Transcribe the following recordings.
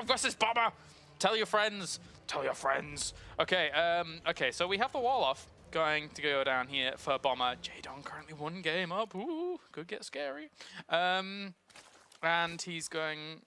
versus Bomber. Tell your friends. Tell your friends. Okay, okay, so we have the wall off. Going to go down here for Bomber. Jaedong currently 1 game up. Ooh, could get scary. And he's going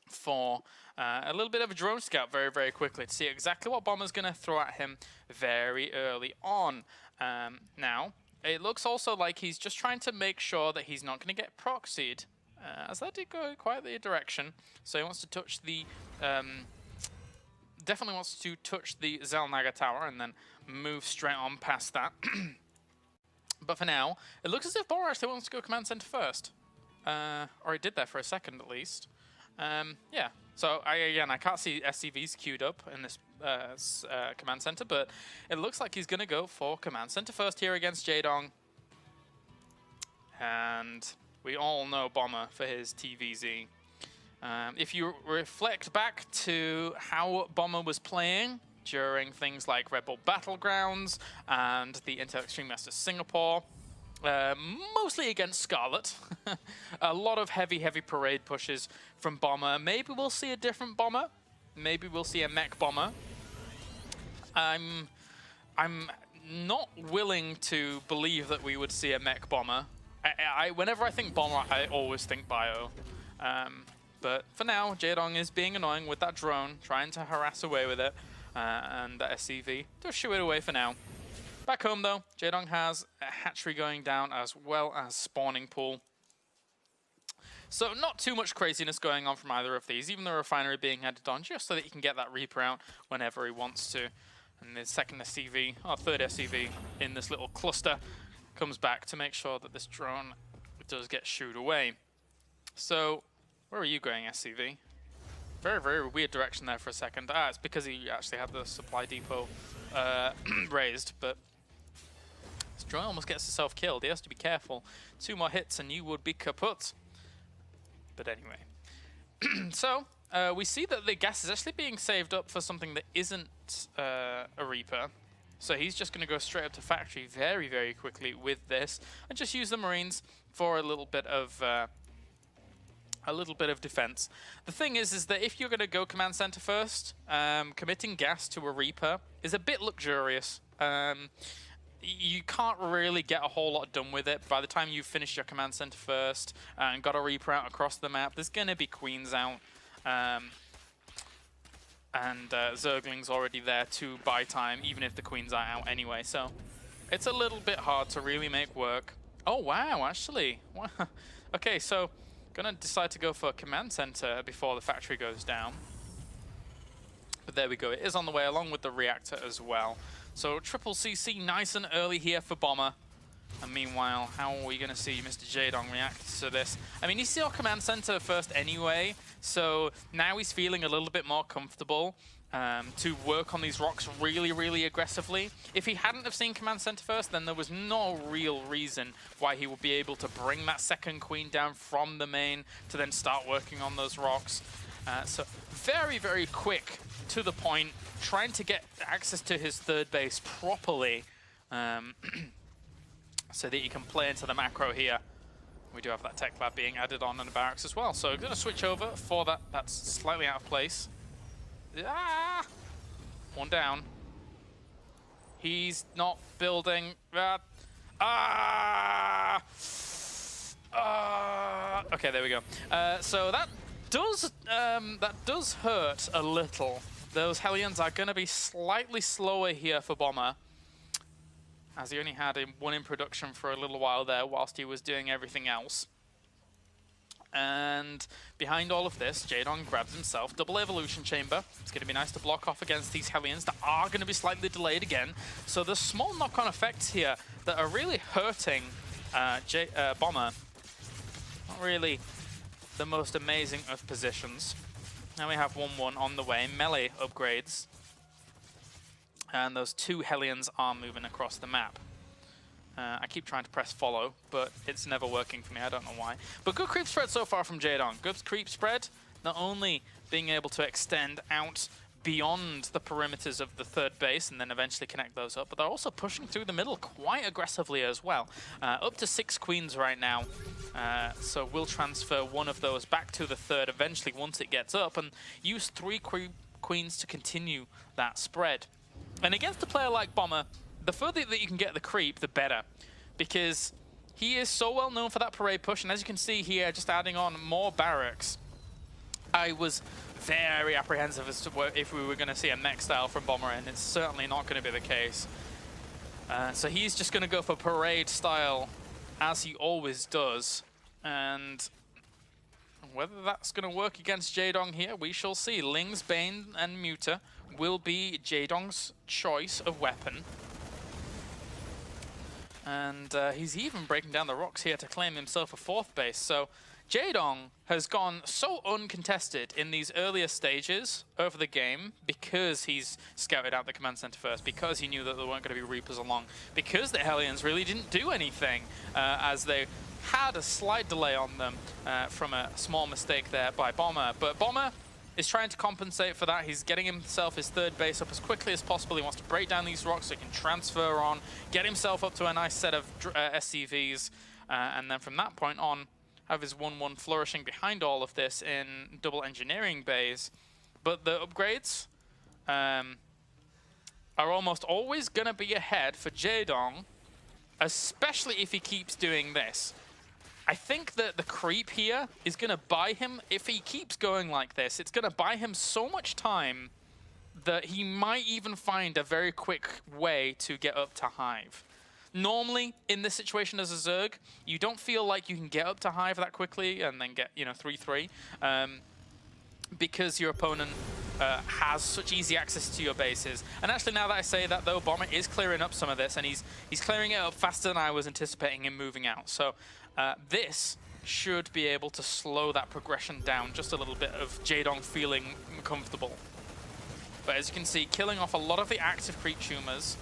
for a little bit of a drone scout very, very quickly to see exactly what Bomber's going to throw at him very early on. Now, it looks also like he's just trying to make sure that he's not going to get proxied, as that did go quite the direction. So he wants to touch the... definitely wants to touch the Zelnaga tower and then move straight on past that. But for now, it looks as if Bomber actually wants to go command center first. Or he did there for a second at least. Yeah, so again, I can't see SCVs queued up in this command center, but it looks like he's going to go for command center first here against Jaedong. And we all know Bomber for his TVZ. If you reflect back to how Bomber was playing during things like Red Bull Battlegrounds and the Intel Extreme Masters Singapore, mostly against Scarlet, a lot of heavy parade pushes from Bomber. Maybe we'll see a different Bomber. Maybe we'll see a mech Bomber. I'm not willing to believe that we would see a mech Bomber. Whenever I think Bomber, I always think Bio. But for now, Jaedong is being annoying with that drone, trying to harass away with it, and that SCV does shoo it away for now. Back home though, Jaedong has a hatchery going down as well as spawning pool. So not too much craziness going on from either of these, even the refinery being added on just so that he can get that Reaper out whenever he wants to. And the second SCV, or third SCV in this little cluster comes back to make sure that this drone does get shooed away. So, where are you going, SCV? Very, very weird direction there for a second. It's because he actually had the supply depot raised, but this drone almost gets himself killed. He has to be careful. 2 more hits and you would be kaput. But anyway. So, we see that the gas is actually being saved up for something that isn't a Reaper. So he's just going to go straight up to factory very, very quickly with this and just use the Marines for a little bit of defense. The thing is that if you're going to go command center first, committing gas to a Reaper is a bit luxurious. You can't really get a whole lot done with it. By the time you've finished your command center first and got a Reaper out across the map, there's going to be Queens out. And Zergling's already there to buy time, even if the Queens are out anyway. So it's a little bit hard to really make work. Oh, wow, actually. Okay, so gonna decide to go for a command center before the factory goes down. But there we go. It is on the way along with the reactor as well. So triple CC nice and early here for Bomber. And meanwhile, how are we going to see Mr. Jaedong react to this? I mean, he's still command center first anyway, so now he's feeling a little bit more comfortable to work on these rocks really, really aggressively. If he hadn't have seen command center first, then there was no real reason why he would be able to bring that second queen down from the main to then start working on those rocks. So very, very quick, to the point, trying to get access to his third base properly. So that you can play into the macro here. We do have that tech lab being added on in the barracks as well. So I'm going to switch over for that. That's slightly out of place. Ah! 1 down. He's not building. Okay, there we go. So that does hurt a little. Those Hellions are going to be slightly slower here for Bomber, as he only had one in production for a little while there whilst he was doing everything else. And behind all of this, Jaedong grabs himself double evolution chamber. It's going to be nice to block off against these Hellions that are going to be slightly delayed again. So there's small knock-on effects here that are really hurting Bomber. Not really the most amazing of positions. Now we have 1-1 on the way, melee upgrades. And those 2 Hellions are moving across the map. I keep trying to press follow, but it's never working for me. I don't know why. But good creep spread so far from Jaedong. Good creep spread, not only being able to extend out beyond the perimeters of the third base and then eventually connect those up. But they're also pushing through the middle quite aggressively as well. Up to 6 queens right now. So we'll transfer one of those back to the third eventually once it gets up and use 3 queens to continue that spread. And against a player like Bomber, the further that you can get the creep, the better. Because he is so well known for that parade push, and as you can see here, just adding on more barracks. I was very apprehensive as to if we were going to see a mech style from Bomber, and it's certainly not going to be the case. So he's just going to go for parade style, as he always does. And whether that's going to work against Jaedong here, we shall see. Lings, Bane, and Muta will be Jaedong's choice of weapon. And he's even breaking down the rocks here to claim himself a 4th base. So Jaedong has gone so uncontested in these earlier stages of the game because he's scouted out the command center first, because he knew that there weren't going to be Reapers along, because the Hellions really didn't do anything as they had a slight delay on them from a small mistake there by Bomber. But Bomber is trying to compensate for that. He's getting himself his 3rd base up as quickly as possible. He wants to break down these rocks so he can transfer on, get himself up to a nice set of SCVs, and then from that point on, have his 1-1 flourishing behind all of this in double engineering bays. But the upgrades are almost always going to be ahead for Jaedong, especially if he keeps doing this. I think that the creep here is going to buy him, if he keeps going like this, it's going to buy him so much time that he might even find a very quick way to get up to Hive. Normally, in this situation as a Zerg, you don't feel like you can get up to Hive that quickly and then get, 3-3, because your opponent has such easy access to your bases. And actually, now that I say that, though, Bomber is clearing up some of this, and he's clearing it up faster than I was anticipating him moving out. So this should be able to slow that progression down just a little bit of Jaedong feeling comfortable. But as you can see, killing off a lot of the active creep tumors,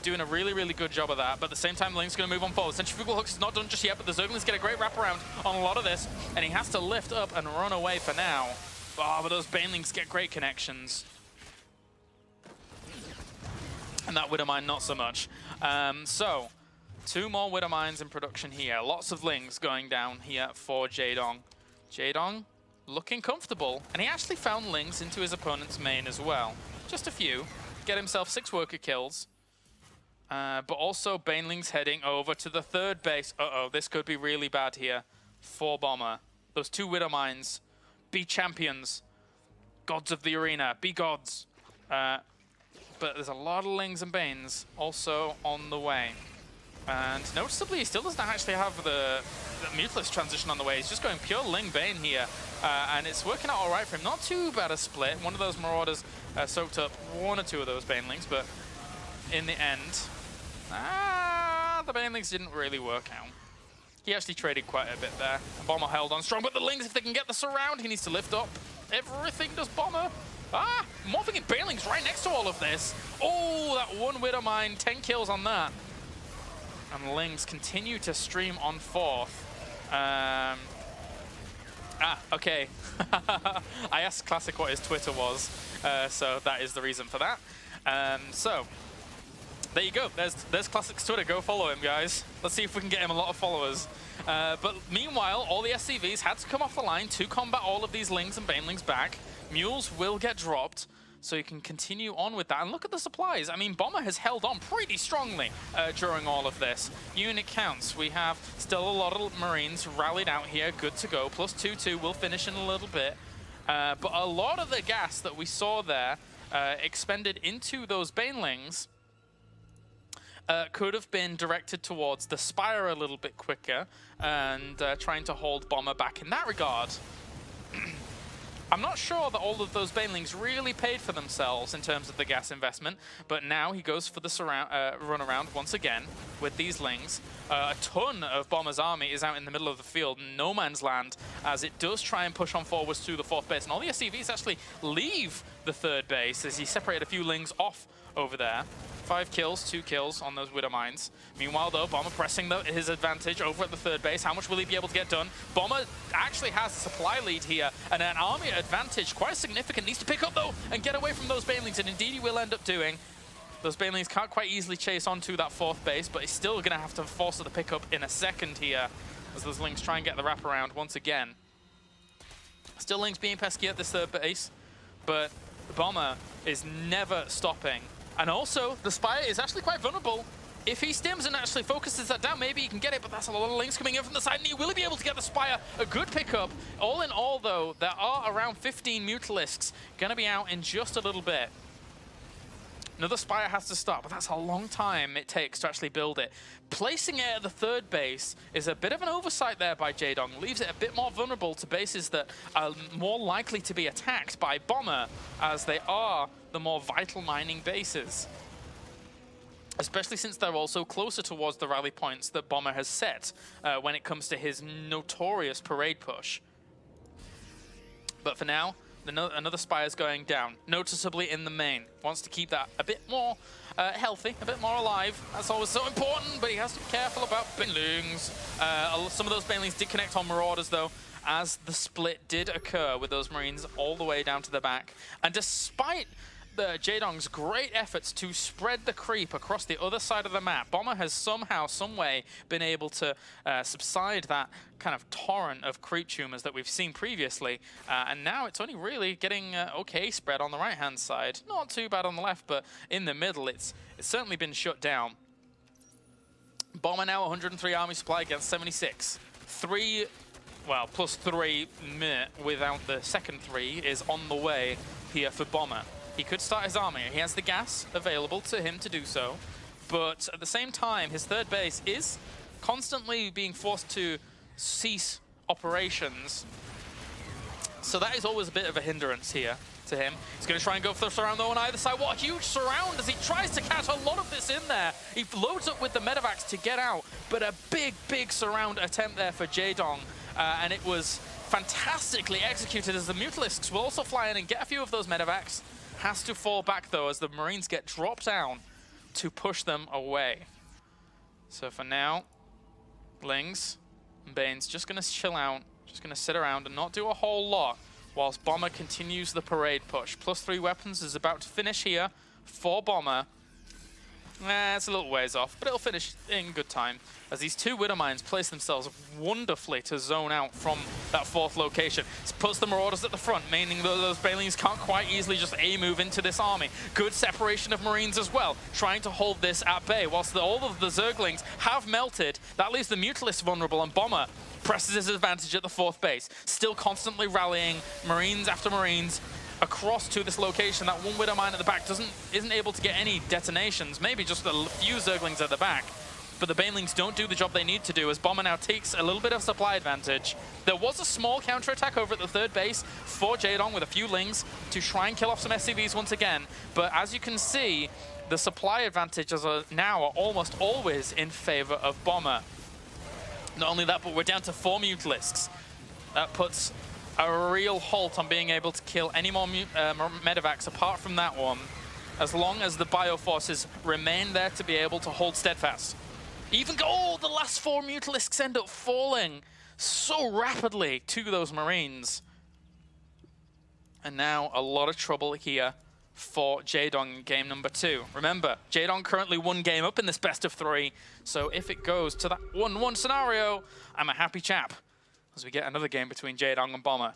doing a really, really good job of that. But at the same time, Link's going to move on forward. Centrifugal Hooks is not done just yet, but the Zerglings get a great wraparound on a lot of this, and he has to lift up and run away for now. Oh, but those Banelings get great connections. And that Widowmine, not so much. So, 2 more Widowmines in production here. Lots of Lings going down here for Jaedong. Jaedong looking comfortable, and he actually found Lings into his opponent's main as well. Just a few. Get himself 6 worker kills. But also Banelings heading over to the 3rd base. Uh-oh, this could be really bad here for Bomber. Those 2 Widowmines. Be champions. Gods of the arena. Be gods. But there's a lot of Lings and Banes also on the way. And noticeably, he still doesn't actually have the Mutalist transition on the way. He's just going pure Ling Bane here. And it's working out all right for him. Not too bad a split. One of those Marauders soaked up 1 or 2 of those Banelings, but in the end, the Banelings didn't really work out. He actually traded quite a bit there. Bomber held on strong, but the Lings, if they can get the surround, he needs to lift up everything, does Bomber. Morphing in Banelings right next to all of this. Oh, that 1 Widowmine, 10 kills on that. And the Lings continue to stream on 4th. Okay. I asked Classic what his Twitter was, so that is the reason for that. So, there you go. There's Classic's Twitter. Go follow him, guys. Let's see if we can get him a lot of followers. But meanwhile, all the SCVs had to come off the line to combat all of these Lings and Banelings back. Mules will get dropped, so you can continue on with that. And look at the supplies. I mean, Bomber has held on pretty strongly during all of this. Unit counts. We have still a lot of Marines rallied out here, good to go. Plus 2-2 will finish in a little bit. But a lot of the gas that we saw there expended into those Banelings could have been directed towards the Spire a little bit quicker and trying to hold Bomber back in that regard. I'm not sure that all of those Banelings really paid for themselves in terms of the gas investment, but now he goes for the run around once again with these Lings. A ton of Bomber's army is out in the middle of the field, no man's land, as it does try and push on forwards to the 4th base, and all the SCVs actually leave the 3rd base as he separated a few Lings off over there. 5 kills, 2 kills on those Widowmines. Meanwhile, though, Bomber pressing his advantage over at the 3rd base. How much will he be able to get done? Bomber actually has a supply lead here, and an army advantage, quite significant. Needs to pick up, though, and get away from those Banelings, and indeed he will end up doing. Those Banelings can't quite easily chase onto that 4th base, but he's still going to have to force the pickup in a second here, as those Lings try and get the wraparound once again. Still Lings being pesky at this 3rd base, but the Bomber is never stopping. And also, the Spire is actually quite vulnerable. If he stims and actually focuses that down, maybe he can get it, but that's a lot of Lings coming in from the side, and he will be able to get the Spire. A good pickup. All in all, though, there are around 15 Mutalisks going to be out in just a little bit. Another Spire has to start, but that's a long time it takes to actually build it. Placing it at the 3rd base is a bit of an oversight there by Jaedong. Leaves it a bit more vulnerable to bases that are more likely to be attacked by Bomber, as they are the more vital mining bases. Especially since they're also closer towards the rally points that Bomber has set when it comes to his notorious parade push. But for now, another Spire's going down, noticeably in the main. Wants to keep that a bit more healthy, a bit more alive. That's always so important, but he has to be careful about Banelings. Some of those Banelings did connect on Marauders, though, as the split did occur with those Marines all the way down to the back. And despite Jaedong's great efforts to spread the creep across the other side of the map, Bomber has somehow, some way, been able to subside that kind of torrent of creep tumors that we've seen previously. And now it's only really getting okay spread on the right-hand side. Not too bad on the left, but in the middle, it's certainly been shut down. Bomber now 103 army supply against 76. Plus 3 without the second 3 is on the way here for Bomber. He could start his army. He has the gas available to him to do so, but at the same time, his 3rd base is constantly being forced to cease operations. So that is always a bit of a hindrance here to him. He's going to try and go for the surround, though, on either side. What a huge surround as he tries to catch a lot of this in there. He loads up with the medevacs to get out, but a big, big surround attempt there for Jaedong, and it was fantastically executed as the Mutalisks will also fly in and get a few of those medevacs. Has to fall back, though, as the Marines get dropped down to push them away. So for now, Lings and Bane's just going to chill out, just going to sit around and not do a whole lot, whilst Bomber continues the parade push. +3 weapons is about to finish here for Bomber. It's a little ways off, but it'll finish in good time, as these 2 Widowmines place themselves wonderfully to zone out from that 4th location. It puts the Marauders at the front, meaning that those Banelings can't quite easily just A-move into this army. Good separation of Marines as well, trying to hold this at bay, whilst all of the Zerglings have melted. That leaves the Mutalists vulnerable, and Bomber presses his advantage at the 4th base, still constantly rallying Marines after Marines across to this location. That 1 Widowmine at the back isn't able to get any detonations, maybe just a few Zerglings at the back. But the Banelings don't do the job they need to do, as Bomber now takes a little bit of supply advantage. There was a small counterattack over at the 3rd base for Jaedong with a few Lings to try and kill off some SCVs once again. But as you can see, the supply advantages now are almost always in favor of Bomber. Not only that, but we're down to 4 Mutalisks. That puts a real halt on being able to kill any more medevacs apart from that one, as long as the bioforces remain there to be able to hold steadfast. The last 4 Mutalisks end up falling so rapidly to those Marines. And now a lot of trouble here for Jaedong in game number 2. Remember, Jaedong currently 1 game up in this best of 3, so if it goes to that 1-1 scenario, I'm a happy chap, as we get another game between Jaedong and Bomber.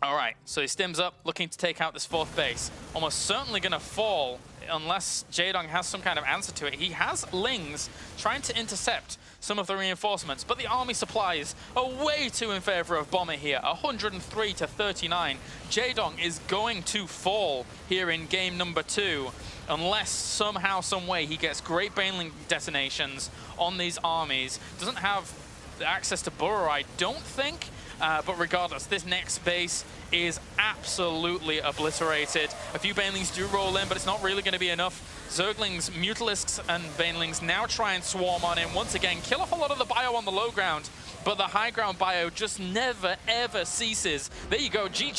All right, so he stims up, looking to take out this 4th base. Almost certainly going to fall unless Jaedong has some kind of answer to it. He has Lings trying to intercept some of the reinforcements, but the army supplies are way too in favor of Bomber here. 103 to 39. Jaedong is going to fall here in game number 2 unless somehow, some way he gets great Baneling detonations on these armies. Doesn't have access to Burrow, I don't think. But regardless, this next base is absolutely obliterated. A few Banelings do roll in, but it's not really going to be enough. Zerglings, Mutalisks, and Banelings now try and swarm on in. Once again, kill off a lot of the bio on the low ground, but the high ground bio just never, ever ceases. There you go, GG.